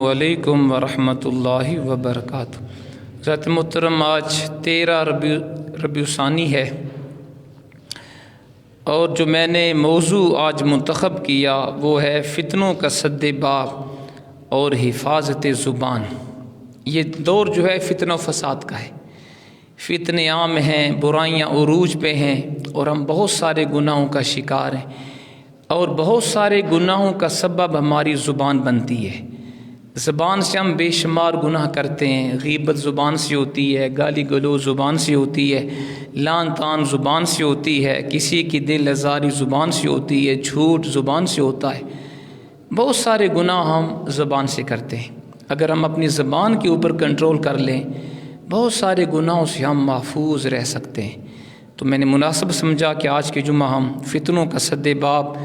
وعلیکم ورحمۃ اللہ وبرکاتہ۔ حضرت محترم، آج 13 ربیع ثانی ہے، اور جو میں نے موضوع آج منتخب کیا وہ ہے فتنوں کا سد باب اور حفاظت زبان۔ یہ دور جو ہے فتنہ و فساد کا ہے، فتنے عام ہیں، برائیاں عروج پہ ہیں، اور ہم بہت سارے گناہوں کا شکار ہیں، اور بہت سارے گناہوں کا سبب ہماری زبان بنتی ہے۔ زبان سے ہم بے شمار گناہ کرتے ہیں، غیبت زبان سے ہوتی ہے، گالی گلوچ زبان سے ہوتی ہے، لعن طعن زبان سے ہوتی ہے، کسی کی دل آزاری زبان سے ہوتی ہے، جھوٹ زبان سے ہوتا ہے۔ بہت سارے گناہ ہم زبان سے کرتے ہیں۔ اگر ہم اپنی زبان کے اوپر کنٹرول کر لیں، بہت سارے گناہوں سے ہم محفوظ رہ سکتے ہیں۔ تو میں نے مناسب سمجھا کہ آج کے جمعہ ہم فتنوں کا سد باب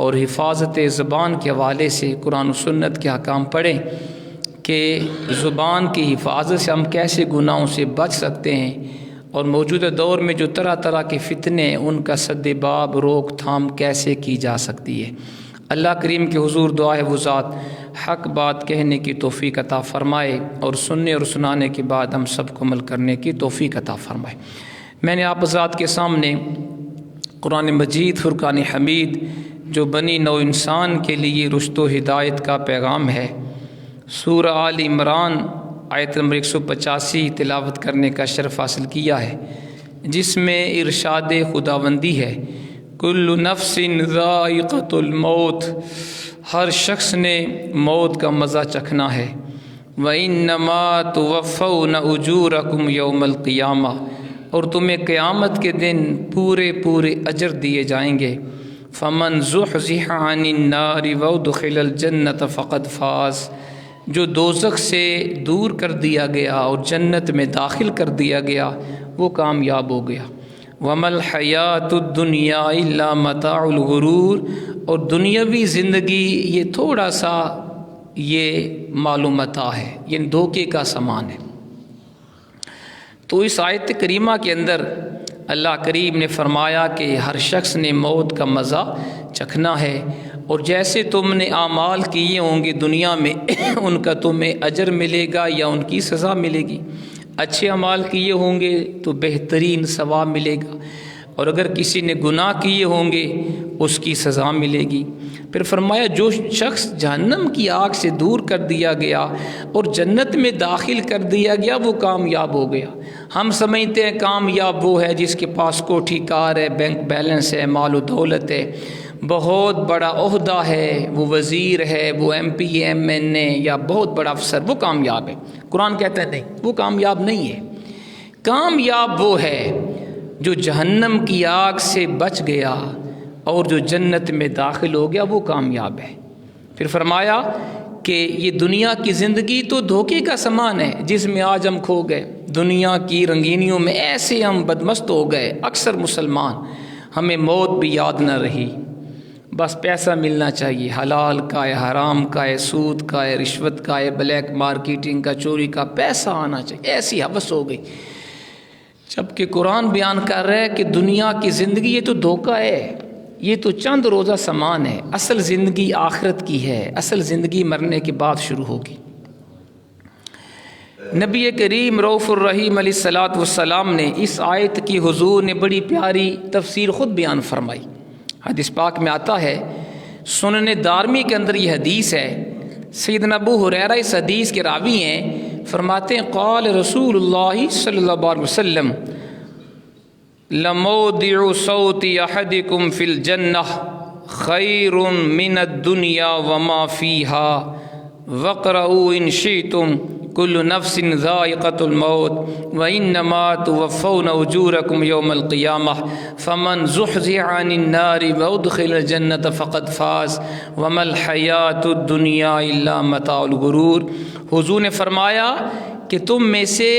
اور حفاظت زبان کے حوالے سے قرآن و سنت کے احکام پڑھیں کہ زبان کی حفاظت سے ہم کیسے گناہوں سے بچ سکتے ہیں، اور موجودہ دور میں جو طرح طرح کے فتنے ہیں ان کا سد باب روک تھام کیسے کی جا سکتی ہے۔ اللہ کریم کے حضور دعا ہے وہ ذات حق بات کہنے کی توفیق عطا فرمائے، اور سننے اور سنانے کے بعد ہم سب کو عمل کرنے کی توفیق عطا فرمائے۔ میں نے آپ حضرات کے سامنے قرآن مجید فرقان حمید جو بنی نوع انسان کے لیے رشد و ہدایت کا پیغام ہے، سورہ آل عمران آیت نمبر 185 تلاوت کرنے کا شرف حاصل کیا ہے، جس میں ارشاد خداوندی ہے، کل نفس ذائقۃ الموت، ہر شخص نے موت کا مزہ چکھنا ہے، وَإِنَّمَا تُوَفَّوْنَ أُجُورَكُمْ يَوْمَ الْقِيَامَةِ، اور تمہیں قیامت کے دن پورے اجر دیے جائیں گے۔ فمن زحزح عن النار وادخل الجنت فقد فاز، جو دوزخ سے دور کر دیا گیا اور جنت میں داخل کر دیا گیا وہ کامیاب ہو گیا۔ وما الحیات الدنیا الا متاع الغرور، اور دنیاوی زندگی یہ تھوڑا سا یہ معلومتا ہے، یہ دھوکے کا سامان ہے۔ تو اس آیت کریمہ کے اندر اللہ کریم نے فرمایا کہ ہر شخص نے موت کا مزہ چکھنا ہے، اور جیسے تم نے اعمال کیے ہوں گے دنیا میں ان کا تمہیں اجر ملے گا یا ان کی سزا ملے گی۔ اچھے اعمال کیے ہوں گے تو بہترین ثواب ملے گا، اور اگر کسی نے گناہ کیے ہوں گے اس کی سزا ملے گی۔ پھر فرمایا جو شخص جہنم کی آگ سے دور کر دیا گیا اور جنت میں داخل کر دیا گیا وہ کامیاب ہو گیا۔ ہم سمجھتے ہیں کامیاب وہ ہے جس کے پاس کوٹھی کار ہے، بینک بیلنس ہے، مال و دولت ہے، بہت بڑا عہدہ ہے، وہ وزیر ہے، وہ ایم پی ایم این اے یا بہت بڑا افسر، وہ کامیاب ہے۔ قرآن کہتا ہے نہیں، وہ کامیاب نہیں ہے۔ کامیاب وہ ہے جو جہنم کی آگ سے بچ گیا اور جو جنت میں داخل ہو گیا وہ کامیاب ہے۔ پھر فرمایا کہ یہ دنیا کی زندگی تو دھوکے کا سامان ہے جس میں آج ہم کھو گئے۔ دنیا کی رنگینیوں میں ایسے ہم بدمست ہو گئے، اکثر مسلمان، ہمیں موت بھی یاد نہ رہی، بس پیسہ ملنا چاہیے، حلال کا ہے، حرام کا ہے، سود کا ہے، رشوت کا ہے، بلیک مارکیٹنگ کا، چوری کا، پیسہ آنا چاہیے، ایسی حوث ہو گئی۔ جبکہ قرآن بیان کر رہا ہے کہ دنیا کی زندگی یہ تو دھوکہ ہے، یہ تو چند روزہ سامان ہے، اصل زندگی آخرت کی ہے، اصل زندگی مرنے کے بعد شروع ہوگی۔ نبی کریم رؤوف الرحیم علیہ الصلاۃ والسلام نے اس آیت کی حضور نے بڑی پیاری تفسیر خود بیان فرمائی۔ حدیث پاک میں آتا ہے، سنن دارمی کے اندر یہ حدیث ہے، سیدنا ابو ہریرہ اس حدیث کے راوی ہیں، فرماتے ہیں قال رسول اللہ صلی اللہ علیہ وسلم لموضع صوت احدکم فی الجنہ خیر من الدنیا وما فیہا واقرؤوا ان شئتم کل نفس ذائقۃ الموت وانما توفون اجورکم یوم القیامہ فمن زحزح عن النار وادخل الجنۃ فقد فاز وما الحیات الدنیا الا متاع الغرور۔ حضور نے فرمایا کہ تم میں سے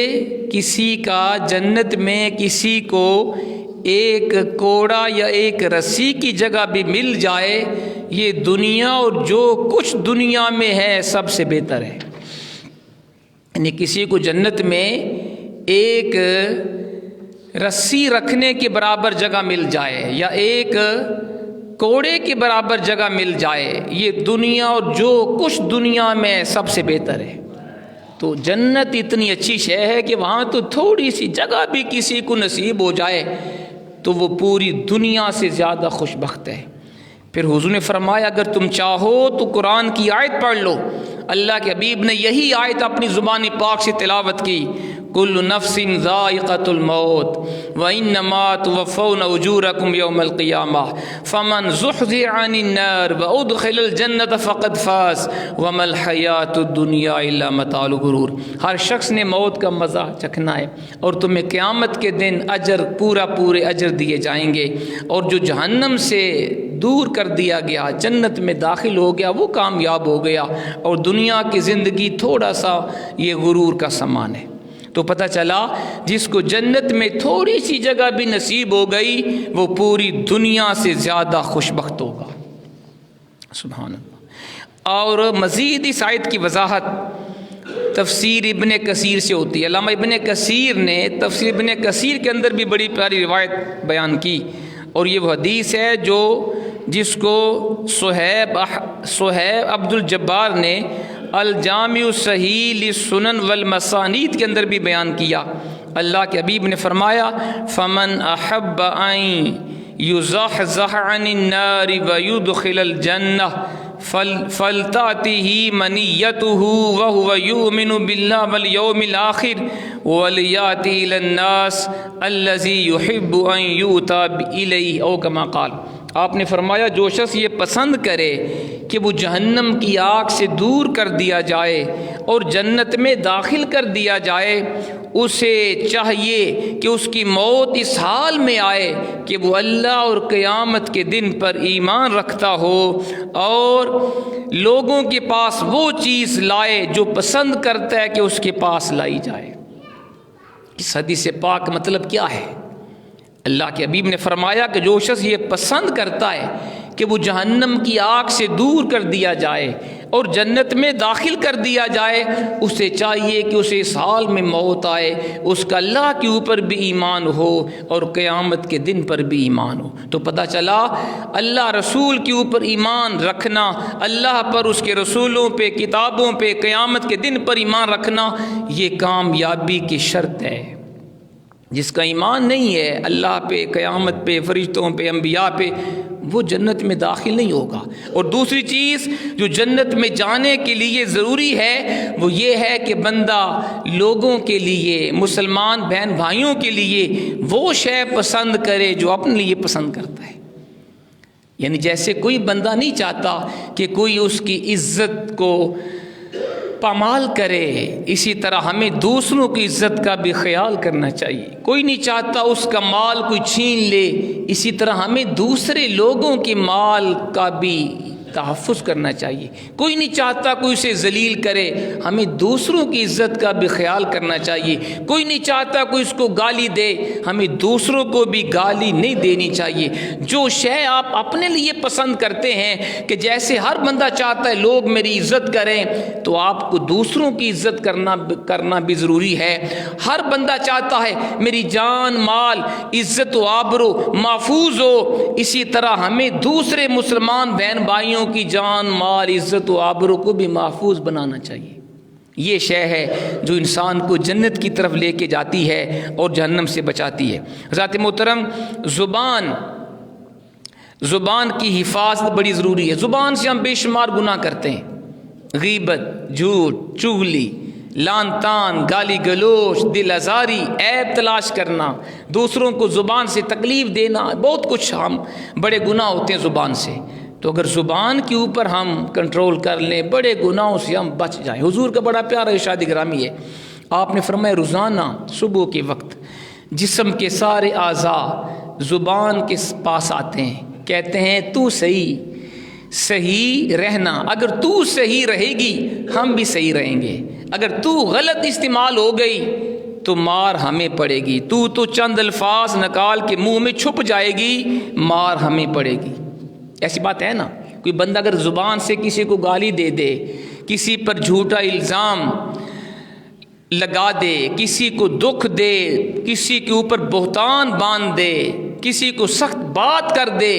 کسی کا جنت میں کسی کو ایک کوڑا یا ایک رسی کی جگہ بھی مل جائے، یہ دنیا اور جو کچھ دنیا میں ہے سب سے بہتر ہے۔ یعنی کسی کو جنت میں ایک رسی رکھنے کے برابر جگہ مل جائے یا ایک کوڑے کے برابر جگہ مل جائے، یہ دنیا اور جو کچھ دنیا میں سب سے بہتر ہے۔ تو جنت اتنی اچھی شے ہے کہ وہاں تو تھوڑی سی جگہ بھی کسی کو نصیب ہو جائے تو وہ پوری دنیا سے زیادہ خوش بخت ہے۔ پھر حضور نے فرمایا اگر تم چاہو تو قرآن کی آیت پڑھ لو۔ اللہ کے حبیب نے یہی آیت اپنی زبان پاک سے تلاوت کی، کل نفس ذائقۃ الموت وانما توفون اجورکم یوم القیامہ فمن زحزح عن النار وادخل الجنۃ فقد فاز وما الحیاۃ الدنیا الا متاع الغرور۔ ہر شخص نے موت کا مزہ چکھنا ہے اور تمہیں قیامت کے دن اجر پورے اجر دیے جائیں گے، اور جو جہنم سے دور کر دیا گیا جنت میں داخل ہو گیا وہ کامیاب ہو گیا، اور دنیا کی زندگی تھوڑا سا یہ غرور کا سامان ہے۔ تو پتہ چلا جس کو جنت میں تھوڑی سی جگہ بھی نصیب ہو گئی وہ پوری دنیا سے زیادہ خوش بخت ہوگا۔ سبحان اللہ۔ اور مزید اس آیت کی وضاحت تفسیر ابن کثیر سے ہوتی ہے۔ علامہ ابن کثیر نے تفسیر ابن کثیر کے اندر بھی بڑی پیاری روایت بیان کی، اور یہ وہ حدیث ہے جو جس کو صہیب عبد الجبار نے الجامع الصحیح للسنن والمسانید کے اندر بھی بیان کیا۔ اللہ کے حبیب نے فرمایا فمن احب ان یزحزح عن النار ویدخل الجنہ فلتأتہ منیتہ وہو یؤمن باللہ والیوم الآخر ولیأتی الی الناس الذی یحب ان یؤتی الیہ او کما قال۔ آپ نے فرمایا جو شخص یہ پسند کرے کہ وہ جہنم کی آگ سے دور کر دیا جائے اور جنت میں داخل کر دیا جائے، اسے چاہیے کہ اس کی موت اس حال میں آئے کہ وہ اللہ اور قیامت کے دن پر ایمان رکھتا ہو اور لوگوں کے پاس وہ چیز لائے جو پسند کرتا ہے کہ اس کے پاس لائی جائے۔ اس حدیث پاک مطلب کیا ہے؟ اللہ کے حبیب نے فرمایا کہ جو شخص یہ پسند کرتا ہے کہ وہ جہنم کی آگ سے دور کر دیا جائے اور جنت میں داخل کر دیا جائے، اسے چاہیے کہ اسے اس حال میں موت آئے اس کا اللہ کے اوپر بھی ایمان ہو اور قیامت کے دن پر بھی ایمان ہو۔ تو پتہ چلا اللہ رسول کے اوپر ایمان رکھنا، اللہ پر، اس کے رسولوں پہ، کتابوں پہ، قیامت کے دن پر ایمان رکھنا یہ کامیابی کی شرط ہے۔ جس کا ایمان نہیں ہے اللہ پہ، قیامت پہ، فرشتوں پہ، انبیاء پہ، وہ جنت میں داخل نہیں ہوگا۔ اور دوسری چیز جو جنت میں جانے کے لیے ضروری ہے وہ یہ ہے کہ بندہ لوگوں کے لیے، مسلمان بہن بھائیوں کے لیے وہ شے پسند کرے جو اپنے لیے پسند کرتا ہے۔ یعنی جیسے کوئی بندہ نہیں چاہتا کہ کوئی اس کی عزت کو پامال کرے، اسی طرح ہمیں دوسروں کی عزت کا بھی خیال کرنا چاہیے۔ کوئی نہیں چاہتا اس کا مال کوئی چھین لے، اسی طرح ہمیں دوسرے لوگوں کے مال کا بھی تحفظ کرنا چاہیے۔ کوئی نہیں چاہتا کوئی اسے ذلیل کرے، ہمیں دوسروں کی عزت کا بھی خیال کرنا چاہیے۔ کوئی نہیں چاہتا کوئی اس کو گالی دے، ہمیں دوسروں کو بھی گالی نہیں دینی چاہیے۔ جو شے آپ اپنے لیے پسند کرتے ہیں کہ جیسے ہر بندہ چاہتا ہے لوگ میری عزت کریں، تو آپ کو دوسروں کی عزت کرنا بھی ضروری ہے۔ ہر بندہ چاہتا ہے میری جان مال عزت و آبرو محفوظ ہو، اسی طرح ہمیں دوسرے مسلمان بہن بھائیوں کی جان مال عزت و آبرو کو بھی محفوظ بنانا چاہیے۔ یہ شے ہے جو انسان کو جنت کی طرف لے کے جاتی ہے اور جہنم سے بچاتی ہے۔ حضرات محترم، زبان کی حفاظت بڑی ضروری ہے۔ زبان سے ہم بے شمار گناہ کرتے ہیں، غیبت، جھوٹ، چغلی، لعن طعن، گالی گلوچ، دل آزاری، عیب تلاش کرنا، دوسروں کو زبان سے تکلیف دینا، بہت کچھ ہم بڑے گناہ ہوتے ہیں زبان سے۔ تو اگر زبان کے اوپر ہم کنٹرول کر لیں بڑے گناہوں سے ہم بچ جائیں۔ حضور کا بڑا پیارا ارشاد گرامی ہے، آپ نے فرمایا روزانہ صبح کے وقت جسم کے سارے اعضاء زبان کے پاس آتے ہیں، کہتے ہیں تو صحیح رہنا، اگر تو صحیح رہے گی ہم بھی صحیح رہیں گے، اگر تو غلط استعمال ہو گئی تو مار ہمیں پڑے گی، تو چند الفاظ نکال کے منہ میں چھپ جائے گی، مار ہمیں پڑے گی۔ ایسی بات ہے نا، کوئی بندہ اگر زبان سے کسی کو گالی دے دے، کسی پر جھوٹا الزام لگا دے، کسی کو دکھ دے، کسی کے اوپر بہتان باندھ دے، کسی کو سخت بات کر دے،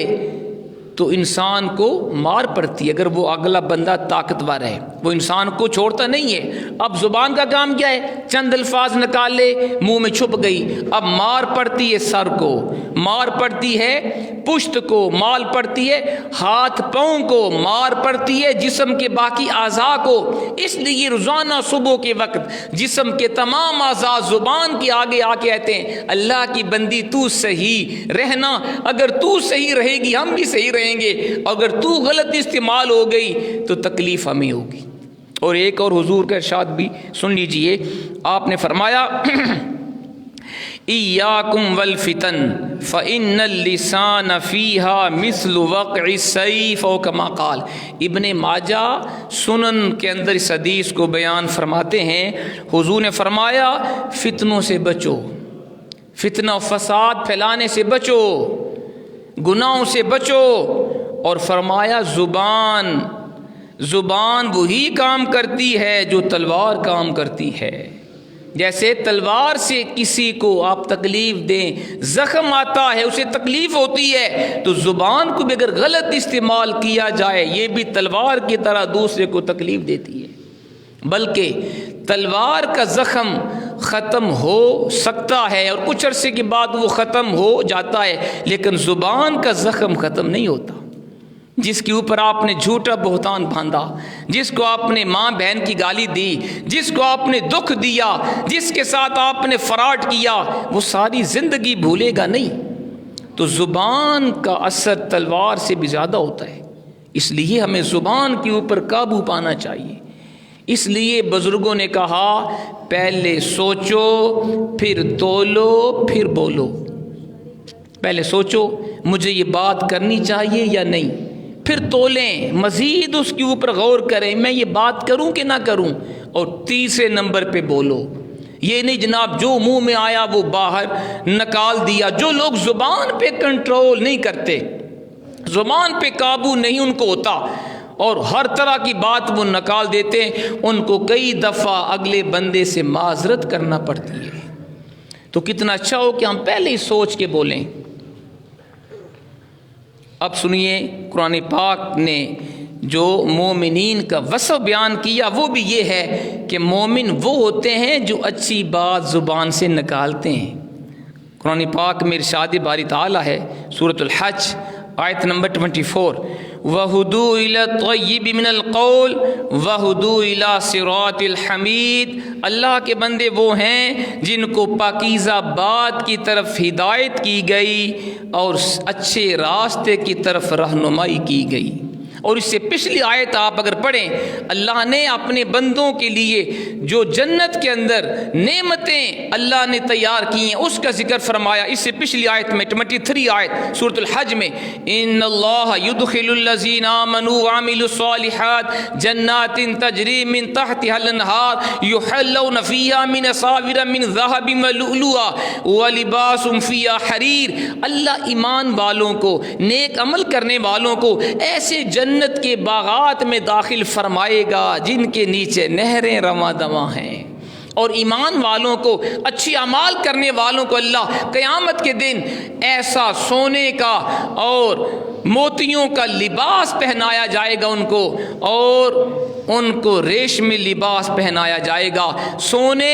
تو انسان کو مار پڑتی ہے اگر وہ اگلا بندہ طاقتور ہے، وہ انسان کو چھوڑتا نہیں ہے۔ اب زبان کا کام کیا ہے؟ چند الفاظ نکالے، منہ میں چھپ گئی، اب مار پڑتی ہے سر کو، مار پڑتی ہے پشت کو، مار پڑتی ہے ہاتھ پاؤں کو، مار پڑتی ہے جسم کے باقی اعضاء کو۔ اس لیے روزانہ صبح کے وقت جسم کے تمام اعضاء زبان کے آگے آ کے کہتے ہیں اللہ کی بندی تو صحیح رہنا، اگر تو صحیح رہے گی ہم بھی صحیح رہیں گے، اگر تو غلط استعمال ہو گئی تو تکلیف ہمیں ہوگی۔ اور ایک اور حضور کا ارشاد بھی سن لیجئے، آپ نے فرمایا ایاکم والفتن فإن اللسان فیہا مثل وقع السیف او کما قال۔ ابن ماجہ سنن کے اندر اس حدیث کو بیان فرماتے ہیں، حضور نے فرمایا فتنوں سے بچو، فتنہ و فساد پھیلانے سے بچو، گناہوں سے بچو، اور فرمایا زبان وہی کام کرتی ہے جو تلوار کام کرتی ہے۔ جیسے تلوار سے کسی کو آپ تکلیف دیں، زخم آتا ہے، اسے تکلیف ہوتی ہے، تو زبان کو بھی اگر غلط استعمال کیا جائے یہ بھی تلوار کی طرح دوسرے کو تکلیف دیتی ہے۔ بلکہ تلوار کا زخم ختم ہو سکتا ہے اور کچھ عرصے کے بعد وہ ختم ہو جاتا ہے، لیکن زبان کا زخم ختم نہیں ہوتا۔ جس کے اوپر آپ نے جھوٹا بہتان باندھا، جس کو آپ نے ماں بہن کی گالی دی، جس کو آپ نے دکھ دیا، جس کے ساتھ آپ نے فراڈ کیا، وہ ساری زندگی بھولے گا نہیں۔ تو زبان کا اثر تلوار سے بھی زیادہ ہوتا ہے، اس لیے ہمیں زبان کے اوپر قابو پانا چاہیے۔ اس لیے بزرگوں نے کہا پہلے سوچو پھر تولو پھر بولو۔ پہلے سوچو مجھے یہ بات کرنی چاہیے یا نہیں، پھر تولیں، مزید اس کے اوپر غور کریں میں یہ بات کروں کہ نہ کروں، اور تیسرے نمبر پہ بولو۔ یہ نہیں جناب جو منہ میں آیا وہ باہر نکال دیا۔ جو لوگ زبان پہ کنٹرول نہیں کرتے، زبان پہ قابو نہیں ان کو ہوتا اور ہر طرح کی بات وہ نکال دیتے ہیں، ان کو کئی دفعہ اگلے بندے سے معذرت کرنا پڑتی ہے۔ تو کتنا اچھا ہو کہ ہم پہلے ہی سوچ کے بولیں۔ اب سنیے قرآن پاک نے جو مومنین کا وصف بیان کیا وہ بھی یہ ہے کہ مومن وہ ہوتے ہیں جو اچھی بات زبان سے نکالتے ہیں۔ قرآن پاک میں ارشاد باری تعالیٰ ہے سورۃ الحج آیت نمبر 24، وَهُدُوا إِلَى الطَّيِّبِ مِنَ الْقَوْلِ وَهُدُوا إِلَى صِرَاطِ الْحَمِيدِ۔ اللہ کے بندے وہ ہیں جن کو پاکیزہ بات کی طرف ہدایت کی گئی اور اچھے راستے کی طرف رہنمائی کی گئی۔ اور اس سے پچھلی آیت آپ اگر پڑھیں، اللہ نے اپنے بندوں کے لیے جو جنت کے اندر نعمتیں اللہ نے تیار کی ہیں اس کا ذکر فرمایا۔ اس سے پچھلی آیت میں 23 آیت سورۃ الحج میں، ان اللہ یدخل الذین آمنوا وعملوا الصالحات جنات تجری من تحتها الانہار یحلون فیہا من اساور من ذہب ولؤلؤا ولباسهم فیہا حریر۔ اللہ ایمان والوں کو، نیک عمل کرنے والوں کو ایسے جنت کے باغات میں داخل فرمائے گا جن کے نیچے نہریں رواں دواں ہیں۔ اور ایمان والوں کو، اچھی اعمال کرنے والوں کو اللہ قیامت کے دن ایسا سونے کا اور موتیوں کا لباس پہنایا جائے گا ان کو، اور ان کو ریشمی لباس پہنایا جائے گا، سونے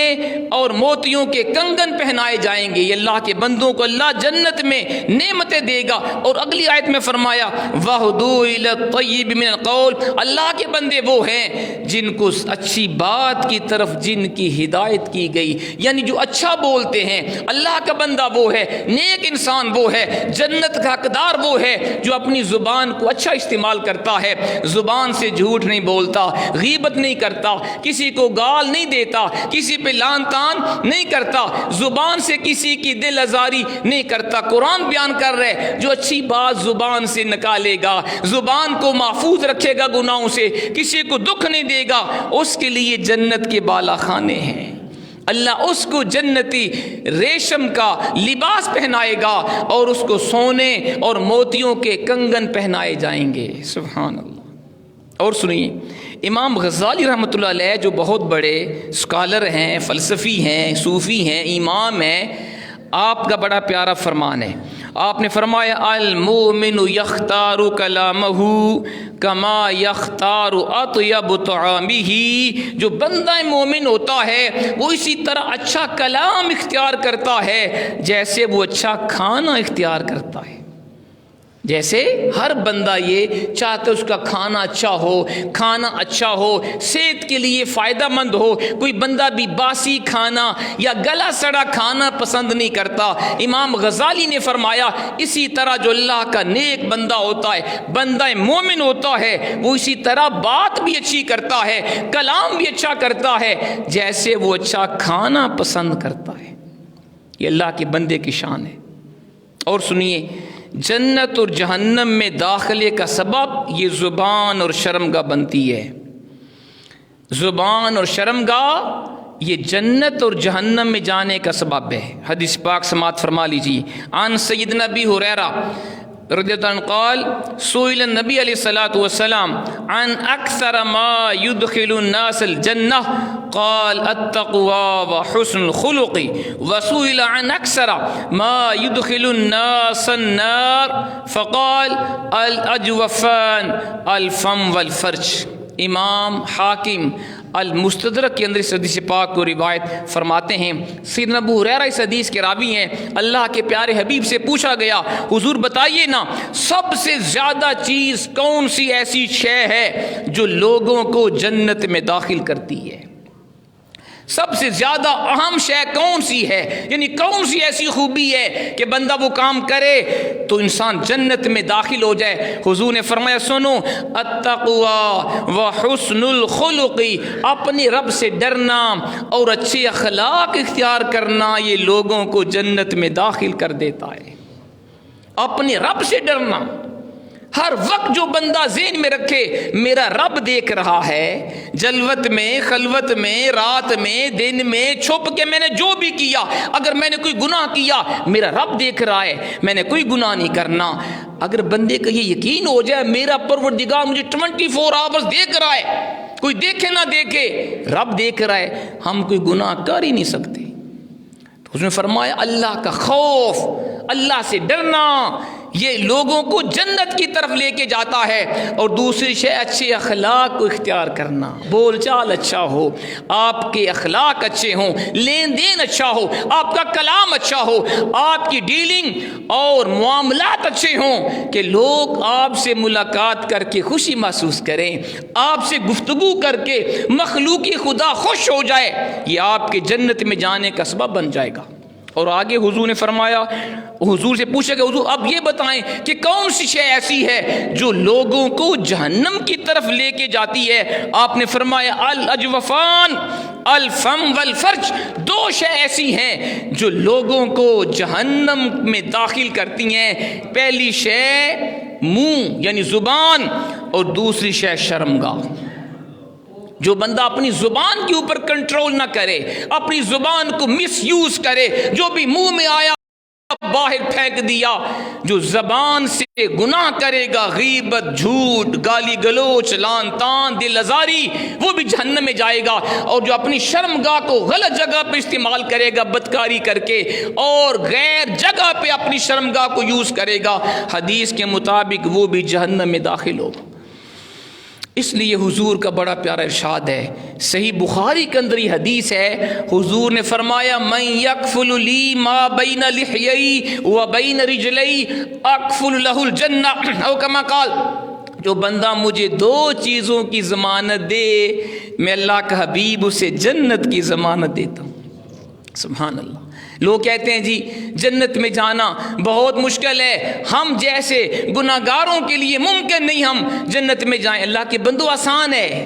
اور موتیوں کے کنگن پہنائے جائیں گے۔ یہ اللہ کے بندوں کو اللہ جنت میں نعمتیں دے گا۔ اور اگلی آیت میں فرمایا وَهُدُوا إِلَى الطَّيِّبِ مِنَ الْقَوْلِ، اللہ کے بندے وہ ہیں جن کو اچھی بات کی طرف جن کی ہدایت کی گئی، یعنی جو اچھا بولتے ہیں۔ اللہ کا بندہ وہ ہے، نیک انسان وہ ہے، جنت کا حقدار وہ ہے جو اپنی زبان کو اچھا استعمال کرتا ہے، زبان سے جھوٹ نہیں بولتا، غیبت نہیں کرتا، کسی کو گال نہیں دیتا، کسی پہ لان تان نہیں کرتا، زبان سے کسی کی دل آزاری نہیں کرتا۔ قرآن بیان کر رہے جو اچھی بات زبان سے نکالے گا، زبان کو محفوظ رکھے گا گناہوں سے، کسی کو دکھ نہیں دے گا، اس کے لیے جنت کے بالا خانے ہیں۔ اللہ اس کو جنتی ریشم کا لباس پہنائے گا اور اس کو سونے اور موتیوں کے کنگن پہنائے جائیں گے۔ سبحان اللہ۔ اور سنیے امام غزالی رحمۃ اللہ علیہ جو بہت بڑے اسکالر ہیں، فلسفی ہیں، صوفی ہیں، امام ہیں، آپ کا بڑا پیارا فرمان ہے، آپ نے فرمایا المومن یختار کلامہ کما یختار اطیب طعامہ، جو بندہ مومن ہوتا ہے وہ اسی طرح اچھا کلام اختیار کرتا ہے جیسے وہ اچھا کھانا اختیار کرتا ہے۔ جیسے ہر بندہ یہ چاہتا ہے اس کا کھانا اچھا ہو، کھانا اچھا ہو، صحت کے لیے فائدہ مند ہو۔ کوئی بندہ بھی باسی کھانا یا گلا سڑا کھانا پسند نہیں کرتا۔ امام غزالی نے فرمایا اسی طرح جو اللہ کا نیک بندہ ہوتا ہے، بندہ مومن ہوتا ہے، وہ اسی طرح بات بھی اچھی کرتا ہے، کلام بھی اچھا کرتا ہے جیسے وہ اچھا کھانا پسند کرتا ہے۔ یہ اللہ کے بندے کی شان ہے۔ اور سنیے، جنت اور جہنم میں داخلے کا سبب یہ زبان اور شرمگاہ بنتی ہے۔ زبان اور شرمگاہ یہ جنت اور جہنم میں جانے کا سبب ہے۔ حدیث پاک سماعت فرما لیجیے۔ عن سیدنا ابی ہریرہ رضی اللہ عنہ قال سئل النبی علیہ الصلوۃ والسلام عن اکثر ما يدخل الناس الجنہ قال التقوى وحسن الخلق، وسئل عن اکثر ما يدخل الناس النار فقال الاجوفان الفم والفرج۔ امام حاکم المستدرک کے اندر اس حدیث پاک کو روایت فرماتے ہیں۔ سیدنا ابو ہریرہ اس حدیث کے راوی ہیں۔ اللہ کے پیارے حبیب سے پوچھا گیا حضور بتائیے نا سب سے زیادہ چیز کون سی ایسی شے ہے جو لوگوں کو جنت میں داخل کرتی ہے؟ سب سے زیادہ اہم شے کون سی ہے، یعنی کون سی ایسی خوبی ہے کہ بندہ وہ کام کرے تو انسان جنت میں داخل ہو جائے؟ حضور نے فرمایا سنو، التقوی وحسن الخلق، اپنے رب سے ڈرنا اور اچھے اخلاق اختیار کرنا یہ لوگوں کو جنت میں داخل کر دیتا ہے۔ اپنے رب سے ڈرنا، ہر وقت جو بندہ ذہن میں رکھے میرا رب دیکھ رہا ہے، جلوت میں، خلوت میں، رات میں، دن میں، چھپ کے میں نے جو بھی کیا، اگر میں نے کوئی گناہ کیا میرا رب دیکھ رہا ہے، میں نے کوئی گناہ نہیں کرنا۔ اگر بندے کا یہ یقین ہو جائے میرا پروردگار مجھے 24 آورز دیکھ رہا ہے، کوئی دیکھے نہ دیکھے رب دیکھ رہا ہے، ہم کوئی گناہ کر ہی نہیں سکتے۔ تو اس نے فرمایا اللہ کا خوف، اللہ سے ڈرنا یہ لوگوں کو جنت کی طرف لے کے جاتا ہے۔ اور دوسری شے اچھے اخلاق کو اختیار کرنا، بول چال اچھا ہو، آپ کے اخلاق اچھے ہوں، لین دین اچھا ہو، آپ کا کلام اچھا ہو، آپ کی ڈیلنگ اور معاملات اچھے ہوں کہ لوگ آپ سے ملاقات کر کے خوشی محسوس کریں، آپ سے گفتگو کر کے مخلوق خدا خوش ہو جائے، یہ آپ کے جنت میں جانے کا سبب بن جائے گا۔ اور آگے حضور نے فرمایا، حضور سے پوچھا کہ حضور اب یہ بتائیں کہ کون سی شے ایسی ہے جو لوگوں کو جہنم کی طرف لے کے جاتی ہے؟ آپ نے فرمایا الاجوفان الفم والفرج، دو شے ایسی ہیں جو لوگوں کو جہنم میں داخل کرتی ہیں۔ پہلی شے منہ یعنی زبان، اور دوسری شے شرمگاہ۔ جو بندہ اپنی زبان کے اوپر کنٹرول نہ کرے، اپنی زبان کو مس یوز کرے، جو بھی منہ میں آیا باہر پھینک دیا، جو زبان سے گناہ کرے گا، غیبت، جھوٹ، گالی گلوچ، لعن طعن، دل آزاری، وہ بھی جہنم میں جائے گا۔ اور جو اپنی شرمگاہ کو غلط جگہ پہ استعمال کرے گا بدکاری کر کے، اور غیر جگہ پہ اپنی شرمگاہ کو یوز کرے گا، حدیث کے مطابق وہ بھی جہنم میں داخل ہوگا۔ اس لیے حضور کا بڑا پیارا ارشاد ہے، صحیح بخاری کے اندر یہ حدیث ہے، حضور نے فرمایا من یکفل لی ما بین لحیی و بین رجلی اکفل لہ الجنہ، او کما قال، جو بندہ مجھے دو چیزوں کی ضمانت دے میں اللہ کا حبیب اسے جنت کی ضمانت دیتا ہوں۔ سبحان اللہ۔ لوگ کہتے ہیں جی جنت میں جانا بہت مشکل ہے، ہم جیسے گناہ گاروں کے لیے ممکن نہیں ہم جنت میں جائیں۔ اللہ کے بندو آسان ہے،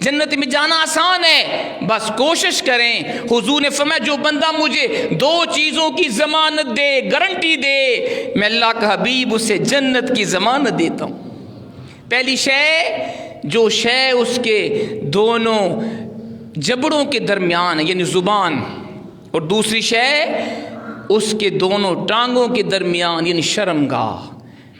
جنت میں جانا آسان ہے، بس کوشش کریں۔ حضور نے فرمایا جو بندہ مجھے دو چیزوں کی ضمانت دے، گارنٹی دے، میں اللہ کا حبیب اسے جنت کی ضمانت دیتا ہوں۔ پہلی شے، جو شے اس کے دونوں جبڑوں کے درمیان یعنی زبان، اور دوسری شے اس کے دونوں ٹانگوں کے درمیان یعنی شرمگاہ۔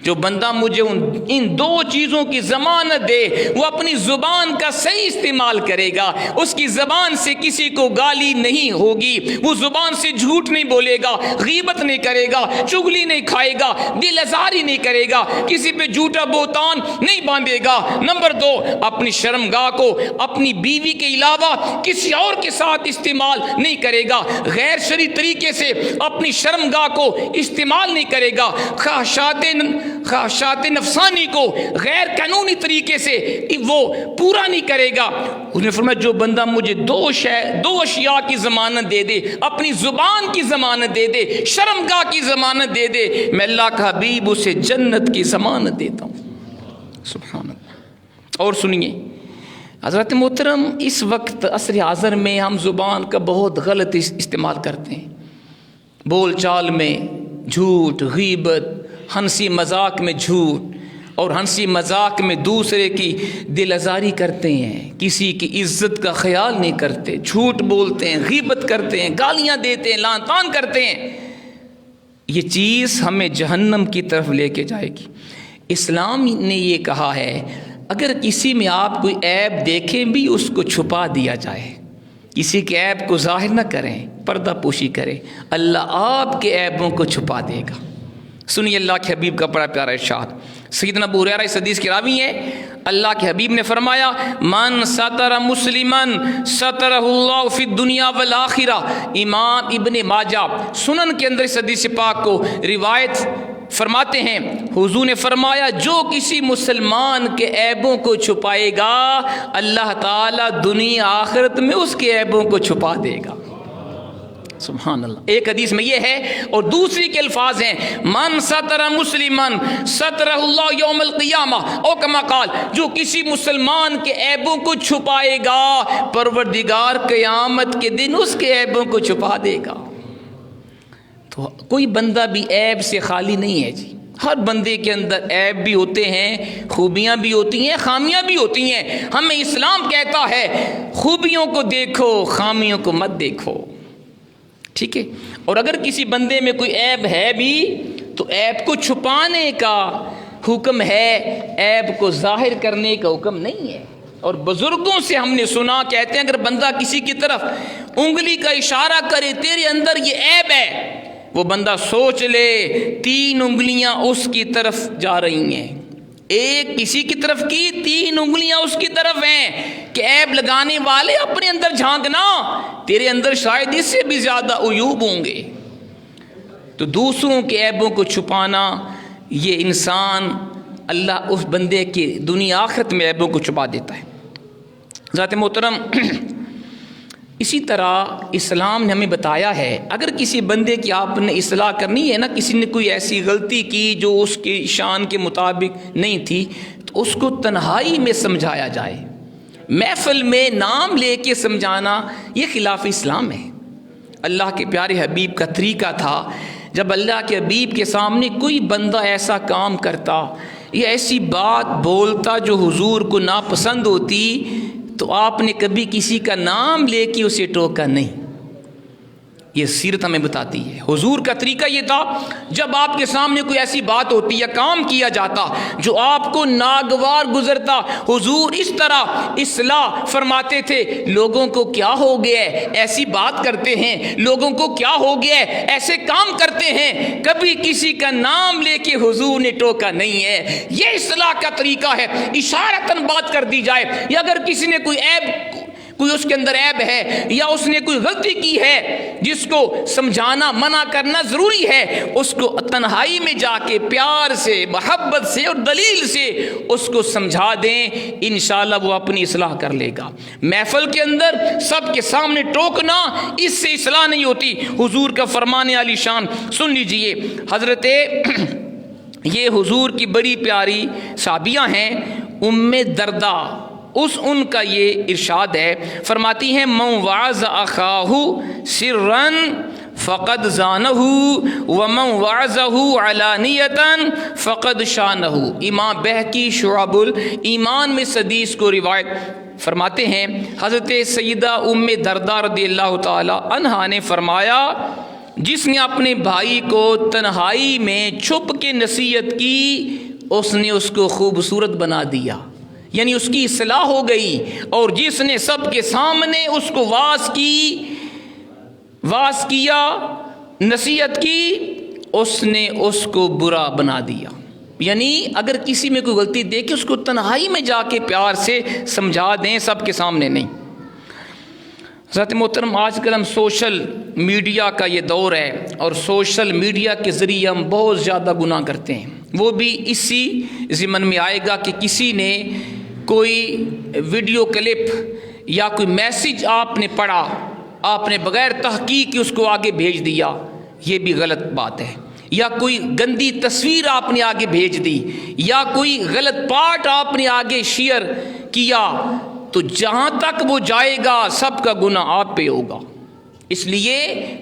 جو بندہ مجھے ان دو چیزوں کی ضمانت دے، وہ اپنی زبان کا صحیح استعمال کرے گا، اس کی زبان سے کسی کو گالی نہیں ہوگی، وہ زبان سے جھوٹ نہیں بولے گا، غیبت نہیں کرے گا، چغلی نہیں کھائے گا، دل آزاری نہیں کرے گا، کسی پہ جھوٹا بہتان نہیں باندھے گا۔ نمبر 2، اپنی شرمگاہ کو اپنی بیوی کے علاوہ کسی اور کے ساتھ استعمال نہیں کرے گا، غیر شرعی طریقے سے اپنی شرمگاہ کو استعمال نہیں کرے گا، خواہشات نفسانی کو غیر قانونی طریقے سے وہ پورا نہیں کرے گا۔ اس نے فرمایا جو بندہ مجھے دو اشیاء کی ضمانت دے دے، اپنی زبان کی ضمانت دے دے، شرمگاہ کی ضمانت دے دے، میں اللہ کا حبیب اسے جنت کی ضمانت دیتا ہوں۔ سبحان اللہ۔ اور سنیے حضرت محترم، اس وقت عصر حاضر میں ہم زبان کا بہت غلط استعمال کرتے ہیں، بول چال میں جھوٹ، غیبت، ہنسی مذاق میں جھوٹ، اور ہنسی مذاق میں دوسرے کی دل آزاری کرتے ہیں، کسی کی عزت کا خیال نہیں کرتے، جھوٹ بولتے ہیں، غیبت کرتے ہیں، گالیاں دیتے ہیں، لعن طعن کرتے ہیں۔ یہ چیز ہمیں جہنم کی طرف لے کے جائے گی۔ اسلام نے یہ کہا ہے اگر کسی میں آپ کوئی عیب دیکھیں بھی اس کو چھپا دیا جائے، کسی کے عیب کو ظاہر نہ کریں، پردہ پوشی کریں، اللہ آپ کے عیبوں کو چھپا دے گا۔ سنیے اللہ کے حبیب کا بڑا پیارا ارشاد، سیدنا ابو ہریرہ اس حدیث کے راوی ہیں، اللہ کے حبیب نے فرمایا من ستر مسلمن سترہ اللہ فی الدنیا والآخرہ۔ امام ابن ماجہ سنن کے اندر اس حدیث پاک کو روایت فرماتے ہیں، حضور نے فرمایا جو کسی مسلمان کے عیبوں کو چھپائے گا اللہ تعالیٰ دنیا آخرت میں اس کے عیبوں کو چھپا دے گا۔ سبحان اللہ۔ ایک حدیث میں یہ ہے، اور دوسری کے الفاظ ہیں من ستر مسلمن سترہ اللہ یوم القیامہ، او کما قال، جو کسی مسلمان کے عیبوں کو چھپائے گا پروردگار قیامت کے دن اس کے عیبوں کو چھپا دے گا۔ تو کوئی بندہ بھی عیب سے خالی نہیں ہے جی، ہر بندے کے اندر عیب بھی ہوتے ہیں، خوبیاں بھی ہوتی ہیں، خامیاں بھی ہوتی ہیں۔ ہمیں اسلام کہتا ہے خوبیوں کو دیکھو، خامیوں کو مت دیکھو، ٹھیک ہے؟ اور اگر کسی بندے میں کوئی عیب ہے بھی تو عیب کو چھپانے کا حکم ہے، عیب کو ظاہر کرنے کا حکم نہیں ہے۔ اور بزرگوں سے ہم نے سنا، کہتے ہیں اگر بندہ کسی کی طرف انگلی کا اشارہ کرے تیرے اندر یہ عیب ہے، وہ بندہ سوچ لے 3 انگلیاں اس کی طرف جا رہی ہیں، ایک کسی کی طرف کی، 3 انگلیاں اس کی طرف ہیں کہ عیب لگانے والے اپنے اندر جھانکنا، تیرے اندر شاید اس سے بھی زیادہ عیوب ہوں گے۔ تو دوسروں کے عیبوں کو چھپانا، یہ انسان اللہ اس بندے کے دنیا آخرت میں عیبوں کو چھپا دیتا ہے۔ ذات محترم، اسی طرح اسلام نے ہمیں بتایا ہے اگر کسی بندے کی آپ نے اصلاح کرنی ہے نا، کسی نے کوئی ایسی غلطی کی جو اس کی شان کے مطابق نہیں تھی، تو اس کو تنہائی میں سمجھایا جائے، محفل میں نام لے کے سمجھانا یہ خلاف اسلام ہے۔ اللہ کے پیارے حبیب کا طریقہ تھا، جب اللہ کے حبیب کے سامنے کوئی بندہ ایسا کام کرتا یا ایسی بات بولتا جو حضور کو ناپسند ہوتی تو آپ نے کبھی کسی کا نام لے کے اسے ٹوکا نہیں۔ یہ سیرت ہمیں بتاتی ہے، حضور کا طریقہ یہ تھا جب آپ کے سامنے کوئی ایسی بات ہوتی یا کام کیا جاتا جو آپ کو ناگوار گزرتا، حضور اس طرح اصلاح فرماتے تھے، لوگوں کو کیا ہو گیا ہے ایسی بات کرتے ہیں، لوگوں کو کیا ہو گیا ہے ایسے کام کرتے ہیں، کبھی کسی کا نام لے کے حضور نے ٹوکا نہیں ہے۔ یہ اصلاح کا طریقہ ہے، اشارتاً بات کر دی جائے، یا اگر کسی نے کوئی اس کے اندر عیب ہے یا اس نے کوئی غلطی کی ہے جس کو سمجھانا منع کرنا ضروری ہے، اس کو تنہائی میں جا کے پیار سے، محبت سے اور دلیل سے اس کو سمجھا دیں، انشاءاللہ وہ اپنی اصلاح کر لے گا۔ محفل کے اندر سب کے سامنے ٹوکنا، اس سے اصلاح نہیں ہوتی۔ حضور کا فرمان عالی شان سن لیجئے، حضرت یہ حضور کی بڑی پیاری صحابیہ ہیں، ام دردہ، ان کا یہ ارشاد ہے، فرماتی ہیں من وعظ اخاہ سرا فقد زانہ ومن وعظہ علانیۃ فقد شانہ۔ امام بہقی شعب الایمان میں حدیث کو روایت فرماتے ہیں، حضرت سیدہ ام دردہ رضی اللہ تعالی عنہا نے فرمایا جس نے اپنے بھائی کو تنہائی میں چھپ کے نصیحت کی اس نے اس کو خوبصورت بنا دیا، یعنی اس کی اصلاح ہو گئی، اور جس نے سب کے سامنے اس کو واعظ کیا، نصیحت کی، اس نے اس کو برا بنا دیا۔ یعنی اگر کسی میں کوئی غلطی دیکھے اس کو تنہائی میں جا کے پیار سے سمجھا دیں، سب کے سامنے نہیں۔ حضرت محترم، آج کل ہم سوشل میڈیا کا یہ دور ہے، اور سوشل میڈیا کے ذریعے ہم بہت زیادہ گناہ کرتے ہیں۔ وہ بھی اسی ضمن میں آئے گا کہ کسی نے کوئی ویڈیو کلپ یا کوئی میسج آپ نے پڑھا، آپ نے بغیر تحقیق اس کو آگے بھیج دیا، یہ بھی غلط بات ہے۔ یا کوئی گندی تصویر آپ نے آگے بھیج دی، یا کوئی غلط پارٹ آپ نے آگے شیئر کیا، تو جہاں تک وہ جائے گا سب کا گناہ آپ پہ ہوگا۔ اس لیے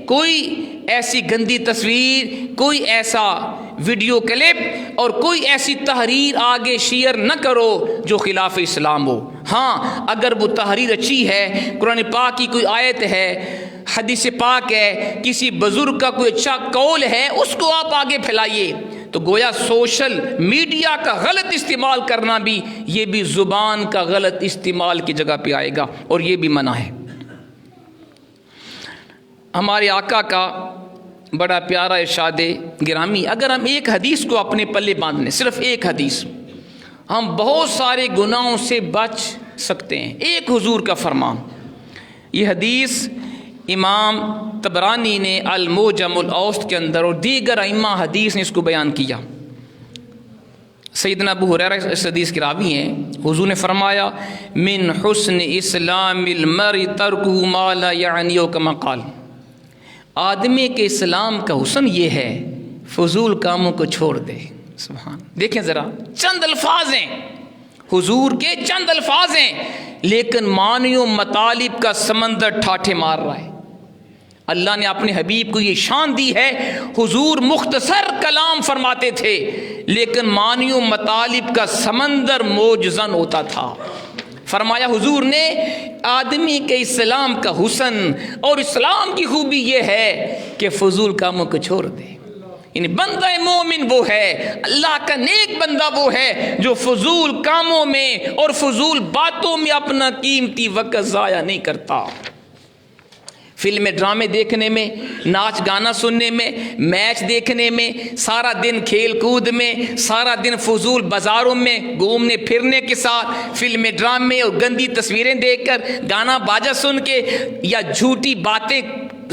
کوئی ایسی گندی تصویر، کوئی ایسا ویڈیو کلپ اور کوئی ایسی تحریر آگے شیئر نہ کرو جو خلاف اسلام ہو۔ ہاں، اگر وہ تحریر اچھی ہے، قرآن پاک کی کوئی آیت ہے، حدیث پاک ہے، کسی بزرگ کا کوئی اچھا قول ہے، اس کو آپ آگے پھیلائیے۔ تو گویا سوشل میڈیا کا غلط استعمال کرنا بھی، یہ بھی زبان کا غلط استعمال کی جگہ پہ آئے گا، اور یہ بھی منع ہے۔ ہمارے آقا کا بڑا پیارا ارشاد گرامی، اگر ہم ایک حدیث کو اپنے پلے باندھ لیں، صرف ایک حدیث، ہم بہت سارے گناہوں سے بچ سکتے ہیں۔ ایک حضور کا فرمان، یہ حدیث امام طبرانی نے المعجم الاوسط کے اندر اور دیگر ائمہ حدیث نے اس کو بیان کیا۔ سیدنا ابو ہریرہ اس حدیث کے راوی ہیں، حضور نے فرمایا من حسن اسلام المرء ترکہ ما لا یعنیہ کما قال، آدمی کے اسلام کا حسن یہ ہے فضول کاموں کو چھوڑ دے۔ سبحان، دیکھیں ذرا، چند الفاظ ہیں حضور کے، چند الفاظ ہیں، لیکن معنیوں مطالب کا سمندر ٹھاٹھے مار رہا ہے۔ اللہ نے اپنے حبیب کو یہ شان دی ہے، حضور مختصر کلام فرماتے تھے لیکن معنیوں مطالب کا سمندر موجزن ہوتا تھا۔ فرمایا حضور نے آدمی کے اسلام کا حسن اور اسلام کی خوبی یہ ہے کہ فضول کاموں کو چھوڑ دے۔ یعنی بندہ مومن وہ ہے، اللہ کا نیک بندہ وہ ہے جو فضول کاموں میں اور فضول باتوں میں اپنا قیمتی وقت ضائع نہیں کرتا۔ فلمیں ڈرامے دیکھنے میں، ناچ گانا سننے میں، میچ دیکھنے میں، سارا دن کھیل کود میں، سارا دن فضول بازاروں میں گھومنے پھرنے کے ساتھ، فلمیں ڈرامے اور گندی تصویریں دیکھ کر، گانا باجا سن کے یا جھوٹی باتیں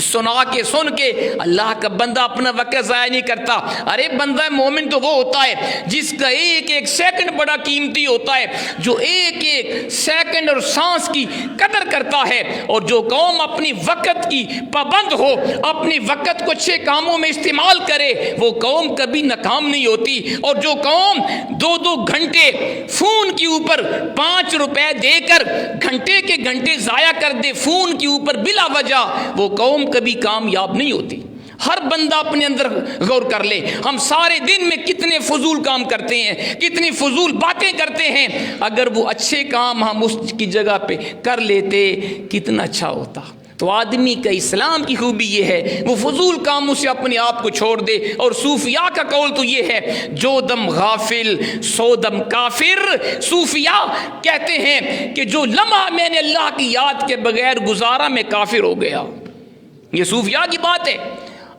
سن کے اللہ کا بندہ اپنا وقت ضائع نہیں کرتا۔ ارے بندہ مومن تو وہ ہوتا ہے جس کا ایک ایک سیکنڈ بڑا قیمتی ہوتا ہے، جو ایک ایک سیکنڈ اور سانس کی قدر کرتا ہے، اور جو قوم اپنی وقت کی پابند ہو، اپنی وقت کو اچھے کاموں میں استعمال کرے، وہ قوم کبھی ناکام نہیں ہوتی۔ اور جو قوم 2 گھنٹے فون کے اوپر 5 روپے دے کر گھنٹے کے گھنٹے ضائع کر دے فون کے اوپر بلا وجہ، وہ قوم کبھی کامیاب نہیں ہوتی۔ ہر بندہ اپنے اندر غور کر لے، ہم سارے دن میں کتنے فضول کام کرتے ہیں، کتنی فضول باتیں کرتے ہیں۔ اگر وہ اچھے کام ہم اس کی جگہ پہ کر لیتے کتنا اچھا ہوتا۔ تو آدمی کا اسلام کی خوبی یہ ہے وہ فضول کاموں سے اپنے آپ کو چھوڑ دے۔ اور صوفیاء کا قول تو یہ ہے جو دم غافل سو دم کافر۔ صوفیاء کہتے ہیں کہ جو لمحہ میں نے اللہ کی یاد کے بغیر گزارا میں کافر ہو گیا۔ یہ صوفیاء کی بات ہے،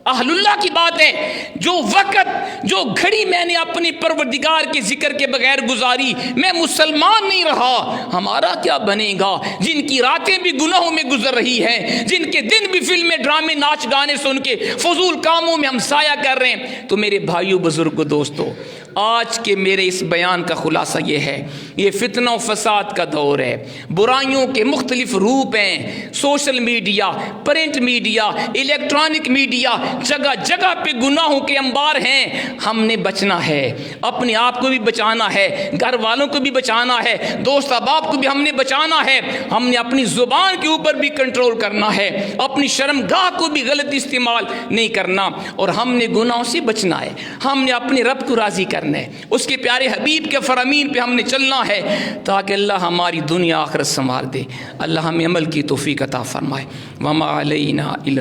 اہل اللہ کی بات ہے۔ جو وقت، جو گھڑی میں نے اپنی پروردگار کے ذکر کے بغیر گزاری میں مسلمان نہیں رہا، ہمارا کیا بنے گا؟ جن کی راتیں بھی گناہوں میں گزر رہی ہیں، جن کے دن بھی فلمیں ڈرامے ناچ گانے سن کے فضول کاموں میں ہم سایہ کر رہے ہیں۔ تو میرے بھائیوں بزرگوں دوستو، آج کے میرے اس بیان کا خلاصہ یہ ہے، یہ فتنہ و فساد کا دور ہے، برائیوں کے مختلف روپ ہیں، social media, print media, electronic media, جگہ جگہ پہ گناہوں کے انبار ہیں۔ ہم نے بچنا ہے، اپنے آپ کو بھی بچانا ہے، گھر والوں کو بھی بچانا ہے، دوست احباب کو بھی ہم نے بچانا ہے۔ ہم نے اپنی زبان کے اوپر بھی کنٹرول کرنا ہے، اپنی شرمگاہ کو بھی غلط استعمال نہیں کرنا، اور ہم نے گناہوں سے بچنا ہے۔ ہم نے اپنے رب کو راضی کرنا ہے، اس کے پیارے حبیب کے فرامین پہ ہم نے چلنا ہے، تاکہ اللہ ہماری دنیا آخرت سنوار دے۔ اللہ ہمیں عمل کی توفیق عطا فرمائے۔ وما علینا الا